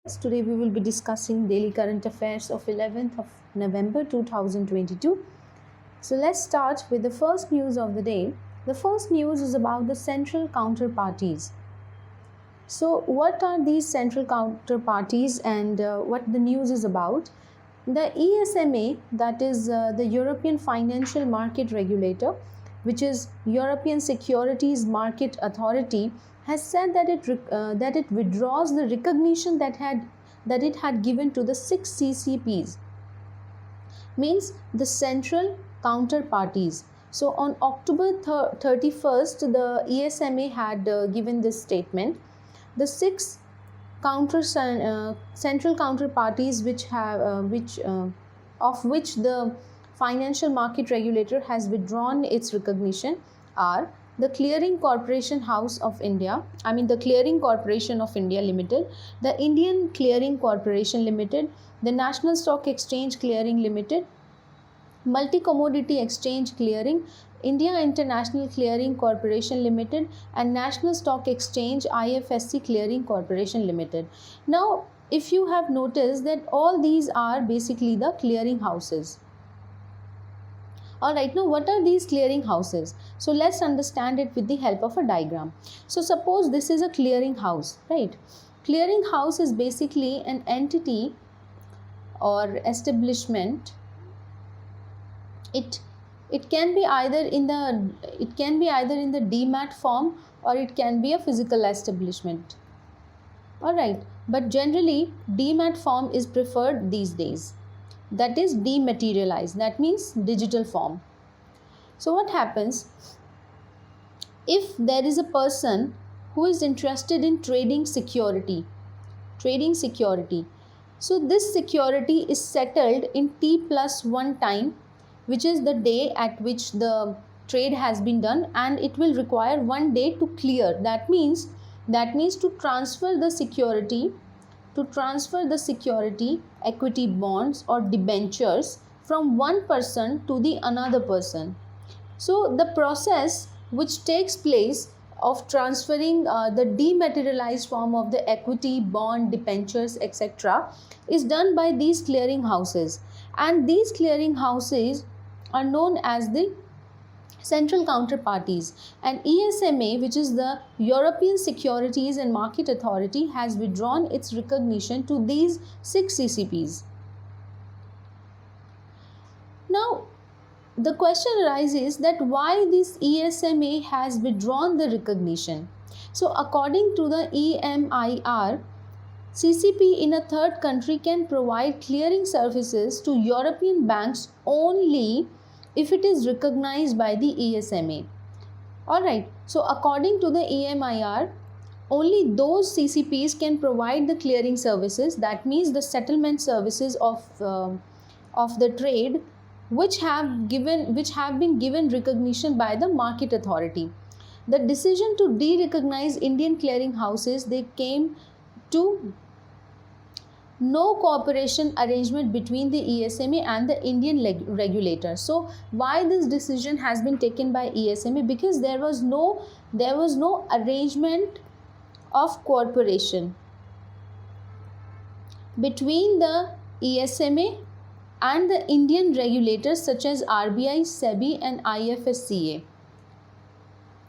Today we will be discussing daily current affairs of 11th of November 2022. So let's start with the first news of the day. The first news is about the central counterparties. So what are these central counterparties and what the news is about? The ESMA, that is the European Financial Market Regulator, which is European Securities Market Authority, has said that it withdraws the recognition that it had given to the 6 CCPs, means the central counterparties. So on October 31st, the ESMA had given this statement. The 6 central counterparties of which the Financial Market Regulator has withdrawn its recognition are the Clearing Corporation House of India, the Clearing Corporation of India Limited, the Indian Clearing Corporation Limited, the National Stock Exchange Clearing Limited, Multi Commodity Exchange Clearing, India International Clearing Corporation Limited, and National Stock Exchange IFSC Clearing Corporation Limited. Now, if you have noticed that all these are basically the clearing houses. Alright, now what are these clearing houses? So let's understand it with the help of a diagram. So suppose this is a clearing house, right? Clearing house is basically an entity or establishment. It can be either in the demat form or it can be a physical establishment. Alright, but generally demat form is preferred these days. That is dematerialized, that means digital form. So what happens if there is a person who is interested in trading security? So this security is settled in T+1 time, which is the day at which the trade has been done, and it will require 1 day to clear. That means to transfer the security, equity bonds or debentures from one person to the another person. So the process which takes place of transferring the dematerialized form of the equity, bond, debentures, etc. is done by these clearing houses, and these clearing houses are known as the central counterparties, and ESMA, which is the European Securities and Market Authority, has withdrawn its recognition to these 6 CCPs. Now, the question arises that why this ESMA has withdrawn the recognition. So, according to the EMIR, CCP in a third country can provide clearing services to European banks only if it is recognized by the ESMA. Alright, so according to the EMIR, only those CCPs can provide the clearing services, that means the settlement services of the trade, which have been given recognition by the market authority. The decision to de-recognize Indian clearing houses, they came to no cooperation arrangement between the ESMA and the Indian regulator. So why this decision has been taken by ESMA? Because there was no arrangement of cooperation between the ESMA and the Indian regulators such as RBI, SEBI and IFSCA.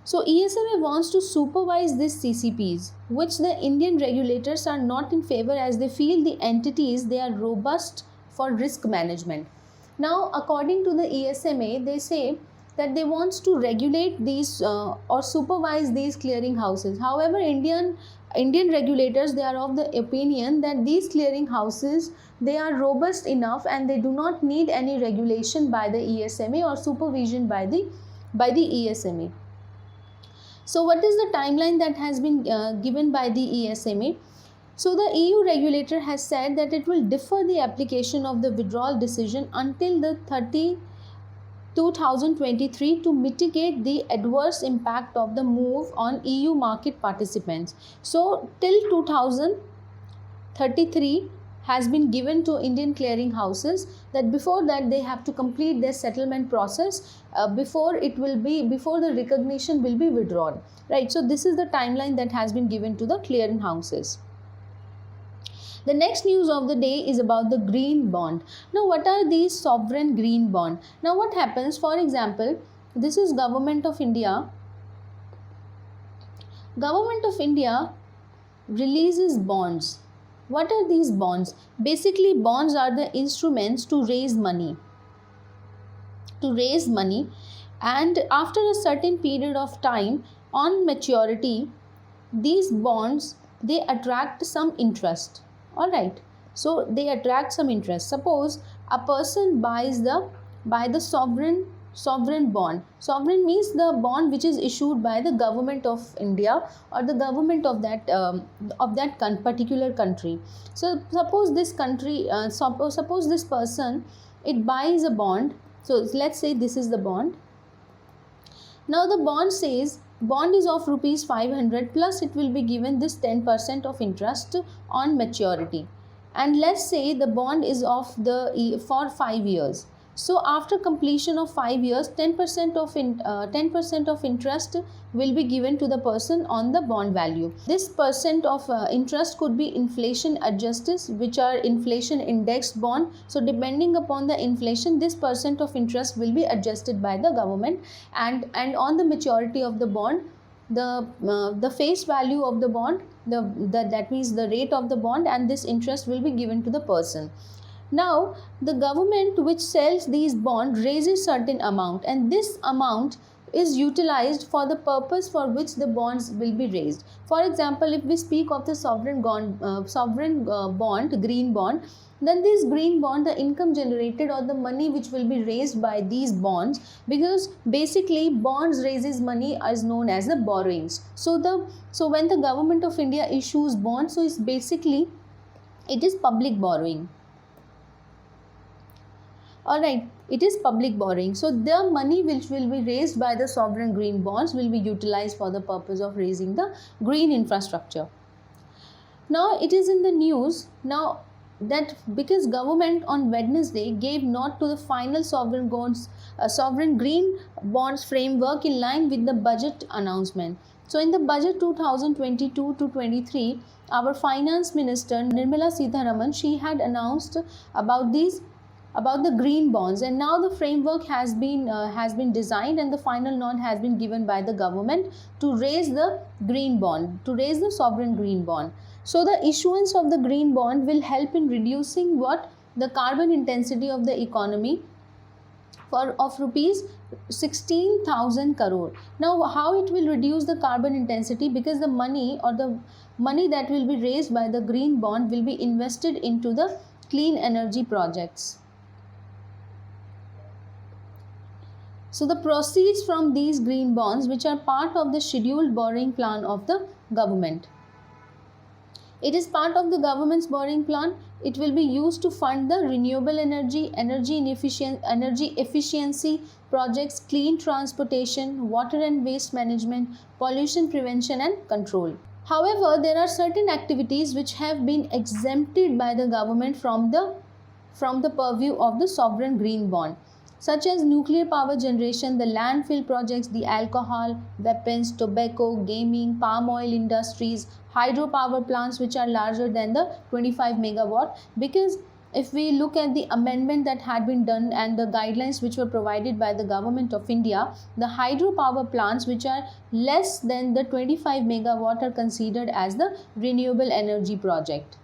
So ESMA wants to supervise these CCPs, which the Indian regulators are not in favor, as they feel the entities, they are robust for risk management. Now, according to the ESMA, they say that they want to regulate these or supervise these clearing houses. However, Indian regulators, they are of the opinion that these clearing houses, they are robust enough and they do not need any regulation by the ESMA or supervision by the ESMA. So what is the timeline that has been given by the ESMA? So the EU regulator has said that it will defer the application of the withdrawal decision until the 2023 to mitigate the adverse impact of the move on EU market participants. So till 2033 has been given to Indian clearing houses, that before that they have to complete their settlement process before the recognition will be withdrawn, right? So this is the timeline that has been given to the clearing houses. The next news of the day is about the green bond. Now, what are these sovereign green bond? Now, what happens, for example, this is Government of India. Government of India releases bonds. What are these bonds? Basically, bonds are the instruments to raise money. And after a certain period of time, on maturity, these bonds, they attract some interest. All right, so they attract some interest. Suppose a person buys the sovereign bond. Sovereign means the bond which is issued by the government of India or the government of that particular country. So suppose this country, suppose this person, it buys a bond. So let's say this is the bond. Now the bond says bond is of rupees 500 plus it will be given this 10% of interest on maturity, and let's say the bond is of for 5 years. So after completion of 5 years, 10% of interest will be given to the person on the bond value. This percent of interest could be inflation adjusted, which are inflation indexed bond. So depending upon the inflation, this percent of interest will be adjusted by the government, and on the maturity of the bond, the face value of the bond, that means the rate of the bond, and this interest will be given to the person. Now, the government which sells these bonds raises certain amount, and this amount is utilized for the purpose for which the bonds will be raised. For example, if we speak of the sovereign bond, green bond, then this green bond, the income generated or the money which will be raised by these bonds, because basically bonds raises money is known as the borrowings. So when the government of India issues bonds, so it's basically it is public borrowing. Alright, it is public borrowing. So the money which will be raised by the sovereign green bonds will be utilized for the purpose of raising the green infrastructure. Now it is in the news now that because government on Wednesday gave nod to the final sovereign green bonds framework in line with the budget announcement. So in the budget 2022 to 23, our finance minister Nirmala Sitharaman, she had announced about the green bonds, and now the framework has been designed and the final nod has been given by the government to raise the green bond, to raise the sovereign green bond. So the issuance of the green bond will help in reducing the carbon intensity of the economy of rupees 16,000 crore. Now how it will reduce the carbon intensity? Because the money that will be raised by the green bond will be invested into the clean energy projects. So the proceeds from these green bonds, which are part of the scheduled borrowing plan of the government. It is part of the government's borrowing plan. It will be used to fund the renewable energy efficiency projects, clean transportation, water and waste management, pollution prevention and control. However, there are certain activities which have been exempted by the government from the purview of the sovereign green bond, such as nuclear power generation, the landfill projects, the alcohol, weapons, tobacco, gaming, palm oil industries, hydropower plants which are larger than the 25 megawatt. Because if we look at the amendment that had been done and the guidelines which were provided by the government of India, the hydropower plants which are less than the 25 megawatt are considered as the renewable energy project.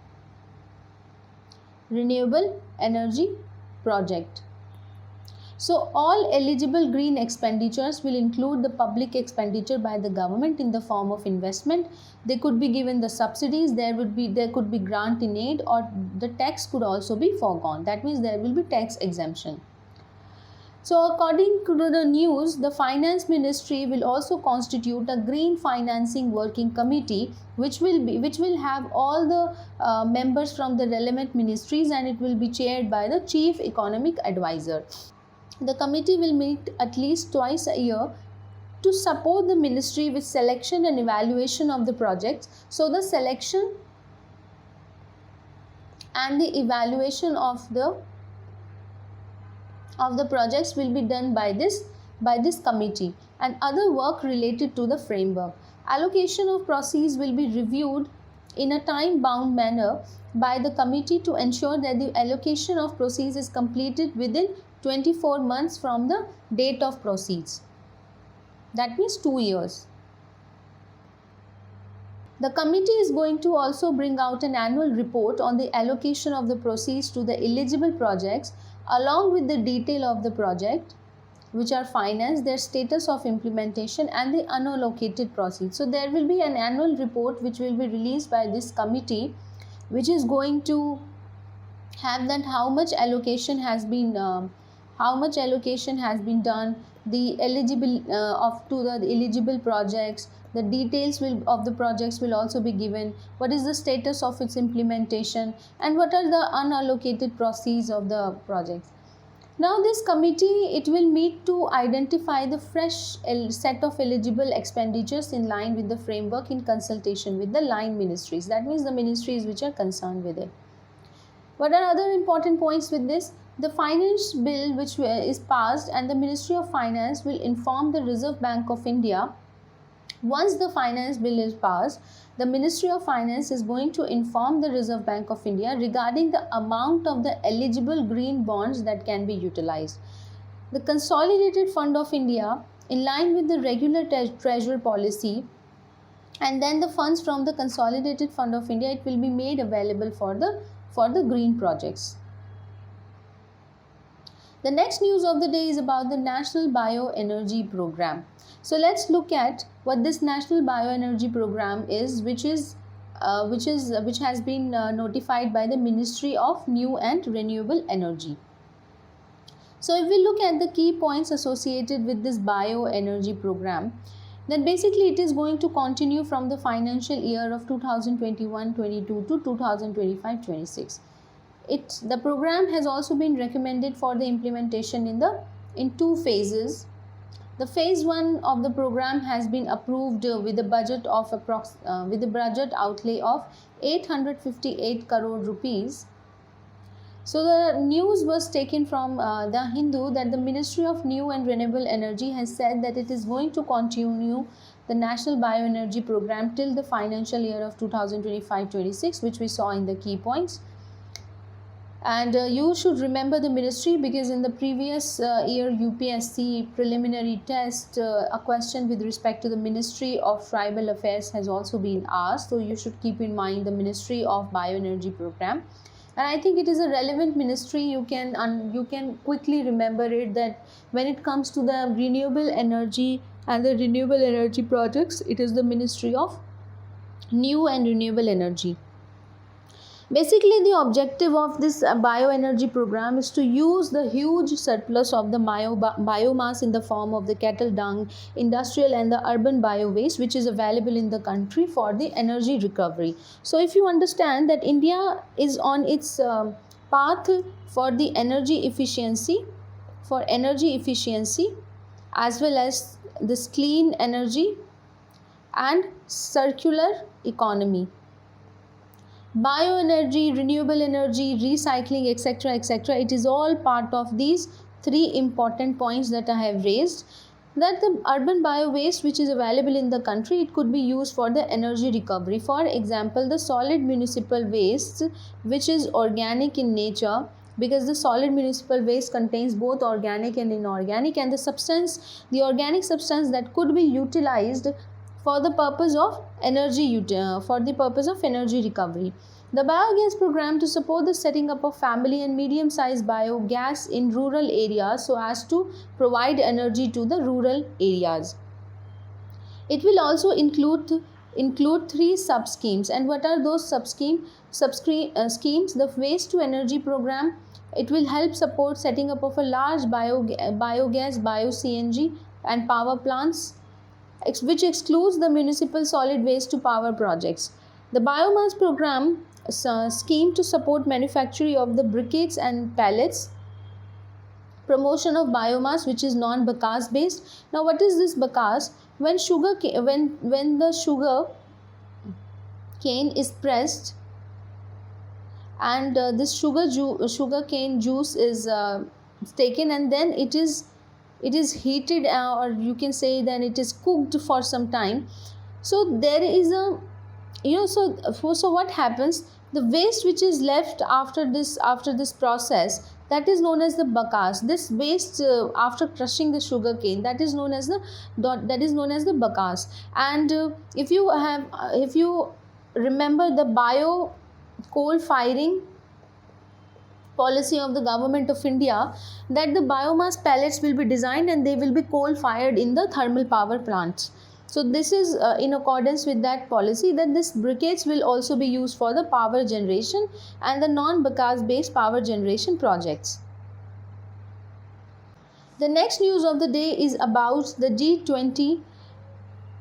Renewable energy project. So all eligible green expenditures will include the public expenditure by the government in the form of investment. They could be given the subsidies, there could be grant in aid, or the tax could also be foregone. That means there will be tax exemption. So according to the news, the finance ministry will also constitute a green financing working committee which will have all the members from the relevant ministries, and it will be chaired by the chief economic advisor. The committee will meet at least twice a year to support the ministry with selection and evaluation of the projects. So the selection and the evaluation of the projects will be done by this committee, and other work related to the framework. Allocation of proceeds will be reviewed in a time-bound manner by the committee to ensure that the allocation of proceeds is completed within 24 months from the date of proceeds. That means 2 years. The committee is going to also bring out an annual report on the allocation of the proceeds to the eligible projects along with the detail of the project which are financed, their status of implementation and the unallocated proceeds. So there will be an annual report which will be released by this committee, which is going to have that how much allocation has been done, the eligible to the eligible projects, the details of the projects will also be given, what is the status of its implementation, and what are the unallocated proceeds of the projects. Now this committee, it will meet to identify the fresh set of eligible expenditures in line with the framework in consultation with the line ministries. That means the ministries which are concerned with it. What are other important points with this? The finance bill which is passed, and the Ministry of Finance will inform the Reserve Bank of India. Once the finance bill is passed, the Ministry of Finance is going to inform the Reserve Bank of India regarding the amount of the eligible green bonds that can be utilized. The Consolidated Fund of India, in line with the regular treasury policy, and then the funds from the Consolidated Fund of India, it will be made available for the green projects. The next news of the day is about the National Bioenergy Program. So let's look at what this National Bioenergy Program is, which has been notified by the Ministry of New and Renewable Energy. So if we look at the key points associated with this bioenergy program, then basically it is going to continue from the financial year of 2021-22 to 2025-26. The program has also been recommended for the implementation in 2 phases. The phase 1 of the program has been approved with a budget outlay of 858 crore rupees. So the news was taken from the Hindu that the Ministry of New and Renewable Energy has said that it is going to continue the National Bioenergy Program till the financial year of 2025-26, which we saw in the key points. And you should remember the ministry, because in the previous year UPSC preliminary test, a question with respect to the Ministry of Tribal Affairs has also been asked. So you should keep in mind the Ministry of Bioenergy Program. And I think it is a relevant ministry. You can quickly remember it, that when it comes to the renewable energy and the renewable energy projects, it is the Ministry of New and Renewable Energy. Basically, the objective of this bioenergy program is to use the huge surplus of the biomass in the form of the cattle dung, industrial and the urban bio-waste, which is available in the country, for the energy recovery. So if you understand that India is on its path for the energy efficiency, as well as this clean energy and circular economy. Bioenergy, renewable energy, recycling, etc., it is all part of these 3 important points that I have raised. That the urban bio waste which is available in the country, it could be used for the energy recovery. For example, the solid municipal waste, which is organic in nature, because the solid municipal waste contains both organic and inorganic, and the organic substance that could be utilized for the purpose of energy recovery. The biogas program to support the setting up of family and medium-sized biogas in rural areas, so as to provide energy to the rural areas. It will also include 3 sub-schemes. And what are those schemes? The waste to energy program, it will help support setting up of a large biogas, bio-CNG and power plants, which excludes the municipal solid waste to power projects. The biomass program scheme to support manufacturing of the briquettes and pellets, promotion of biomass which is non-bagasse based. Now what is this bagasse? When the sugar cane is pressed, and this sugar cane juice is taken, and then it is heated, or you can say then it is cooked for some time. So there is a So what happens, the waste which is left after this process, that is known as the bagasse. This waste after crushing the sugar cane, that is known as the bagasse. And if you remember the bio coal firing policy of the government of India, that the biomass pellets will be designed and they will be coal fired in the thermal power plants. So this is in accordance with that policy, that this briquettes will also be used for the power generation and the non-bagasse based power generation projects. The next news of the day is about the G20.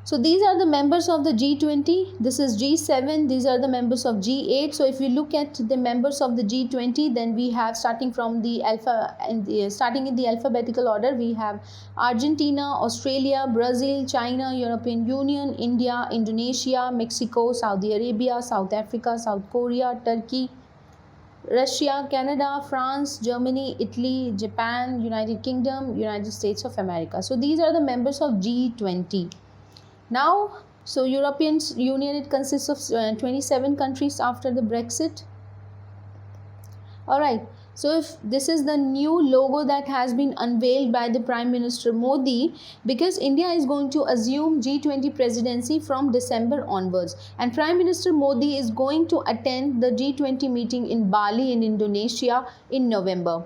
So these are the members of the G20. This is G7. These are the members of G8. So if you look at the members of the G20, then we have, starting in the alphabetical order, we have Argentina, Australia, Brazil, China, European Union, India, Indonesia, Mexico, Saudi Arabia, South Africa, South Korea, Turkey, Russia, Canada, France, Germany, Italy, Japan, United Kingdom, United States of America. So these are the members of G20. Now, so European Union, it consists of 27 countries after the Brexit. Alright, so if this is the new logo that has been unveiled by the Prime Minister Modi, because India is going to assume G20 presidency from December onwards, and Prime Minister Modi is going to attend the G20 meeting in Bali in Indonesia in November,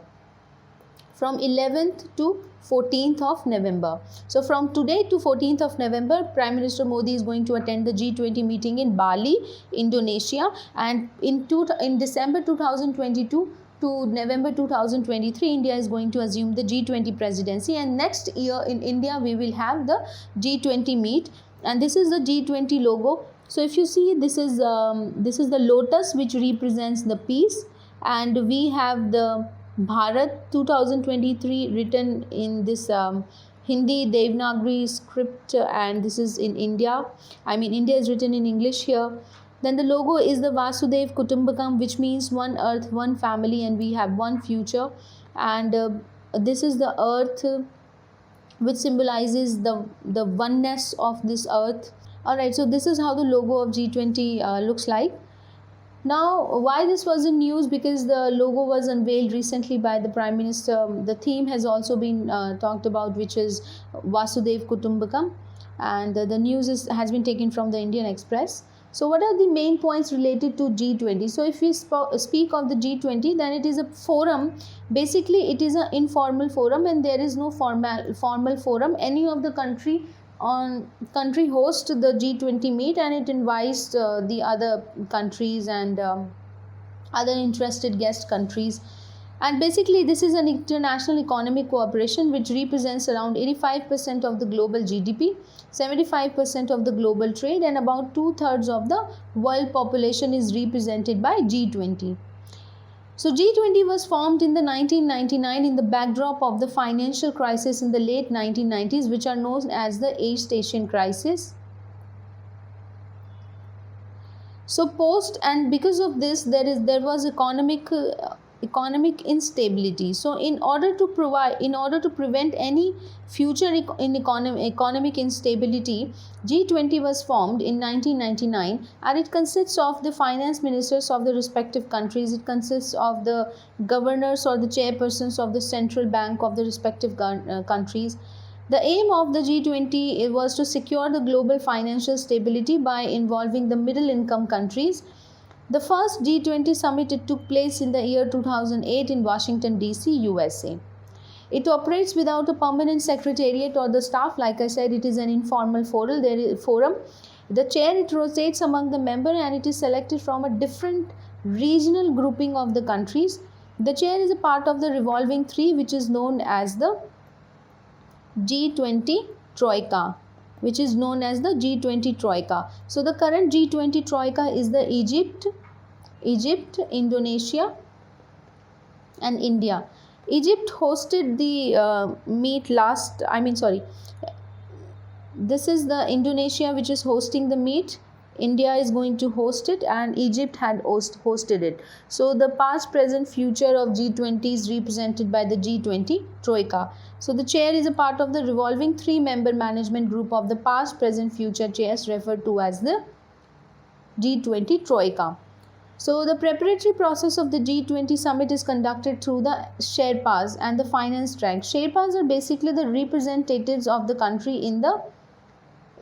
from 11th to 14th of November. So from today to 14th of November, Prime Minister Modi is going to attend the G20 meeting in Bali, Indonesia, and in December 2022 to November 2023, India is going to assume the G20 presidency, and next year in India we will have the G20 meet, and this is the G20 logo. So if you see, this is the lotus which represents the peace, and we have the Bharat 2023 written in this Hindi Devanagari script, and this is in India. India is written in English here. Then the logo is the Vasudev Kutumbakam, which means one earth, one family, and we have one future. And this is the earth, which symbolizes the oneness of this earth. Alright, so this is how the logo of G20 looks like. Now, why this was in news? Because the logo was unveiled recently by the Prime Minister. The theme has also been talked about, which is Vasudev Kutumbakam, and the news has been taken from the Indian Express. So what are the main points related to G20? So if we speak of the G20, then it is a forum. Basically, it is an informal forum, and there is no formal forum. Any of the country host the G20 meet, and it invites the other countries and other interested guest countries. And basically, this is an international economic cooperation which represents around 85% of the global GDP, 75% of the global trade, and about 2/3 of the world population is represented by G20. So G20 was formed in the 1999 in the backdrop of the financial crisis in the late 1990s, which are known as the East Asian crisis. So because of this, there was economic instability. So in order to prevent any future economic instability, G20 was formed in 1999, and it consists of the finance ministers of the respective countries. It consists of the governors or the chairpersons of the central bank of the respective countries. The aim of the G20 was to secure the global financial stability by involving the middle income countries. The first G20 summit took place in the year 2008 in Washington, D.C., USA. It operates without a permanent secretariat or the staff. Like I said, it is an informal forum. The chair, it rotates among the members, and it is selected from a different regional grouping of the countries. The chair is a part of the revolving three, which is known as the G20 Troika. So the current G20 Troika is the Egypt, Indonesia, and India. Egypt hosted the meet this is the Indonesia which is hosting the meet. India is going to host it, and Egypt had hosted it. So the past, present, future of G20 is represented by the G20 Troika. So the chair is a part of the revolving three-member management group of the past, present, future chairs, referred to as the G20 Troika. So the preparatory process of the G20 summit is conducted through the Sherpas and the finance track. Sherpas are basically the representatives of the country in the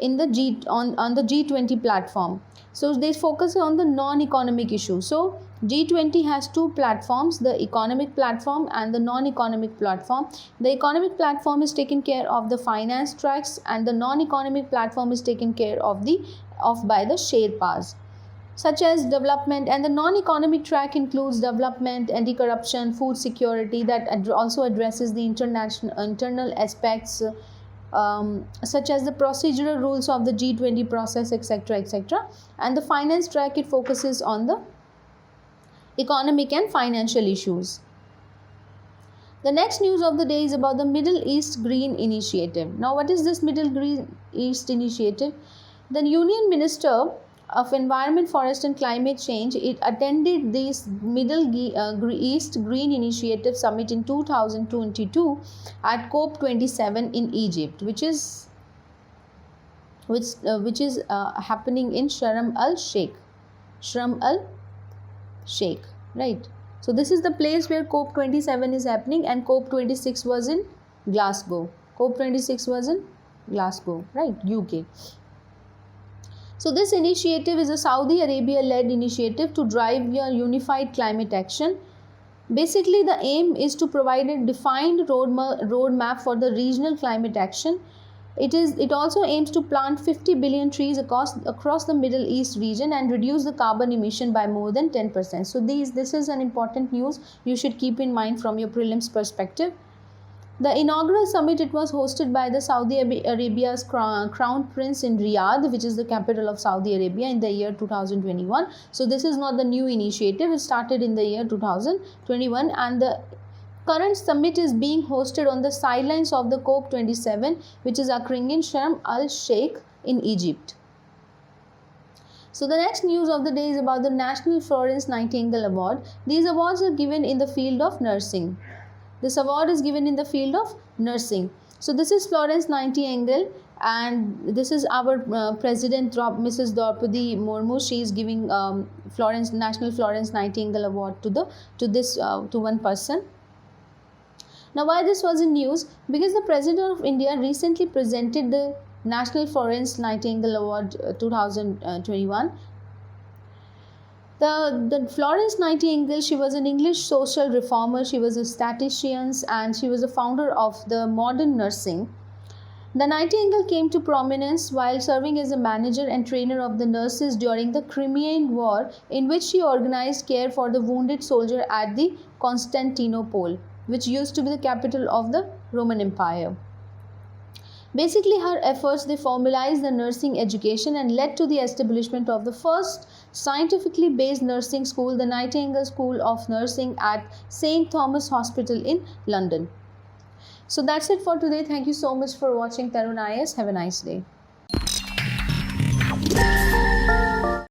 on the G20 platform. So they focus on the non-economic issues. So G20 has two platforms, the economic platform and the non-economic platform. The economic platform is taken care of the finance tracks, and the non-economic platform is taken care of by the Sherpas, such as development, and the non-economic track includes development, anti-corruption, food security, that also addresses the internal aspects, such as the procedural rules of the G20 process, etc., etc. And the finance track, it focuses on the economic and financial issues. The next news of the day is about the Middle East Green Initiative. Now, what is this Middle East Initiative? The Union Minister of Environment, Forest and Climate Change, it attended this Middle East Green Initiative Summit in 2022 at COP27 in Egypt, which is happening in Sharm el Sheikh, right? So this is the place where COP27 is happening, and COP26 was in Glasgow. COP26 was in Glasgow, right? UK. So this initiative is a Saudi Arabia-led initiative to drive your unified climate action. Basically, the aim is to provide a defined roadmap for the regional climate action. It also aims to plant 50 billion trees across the Middle East region and reduce the carbon emission by more than 10%. So this is an important news you should keep in mind from your prelims perspective. The inaugural summit, it was hosted by the Saudi Arabia's Crown Prince in Riyadh, which is the capital of Saudi Arabia, in the year 2021. So this is not the new initiative. It started in the year 2021, and the current summit is being hosted on the sidelines of the COP27, which is occurring in Sharm el Sheikh in Egypt. So the next news of the day is about the National Florence Nightingale Award. These awards are given in the field of nursing. This award is given in the field of nursing. So this is Florence Nightingale, and this is our President Mrs. Draupadi Murmu. She is giving National Florence Nightingale Award to one person. Now, why this was in news? Because the President of India recently presented the National Florence Nightingale Award 2021. The Florence Nightingale, she was an English social reformer, she was a statistician, and she was a founder of the modern nursing. The Nightingale came to prominence while serving as a manager and trainer of the nurses during the Crimean War, in which she organized care for the wounded soldier at the Constantinople, which used to be the capital of the Roman Empire. Basically, her efforts, they formalized the nursing education and led to the establishment of the first scientifically based nursing school, the Nightingale School of Nursing at St. Thomas Hospital in London. So that's it for today. Thank you so much for watching Tarun IAS. Have a nice day.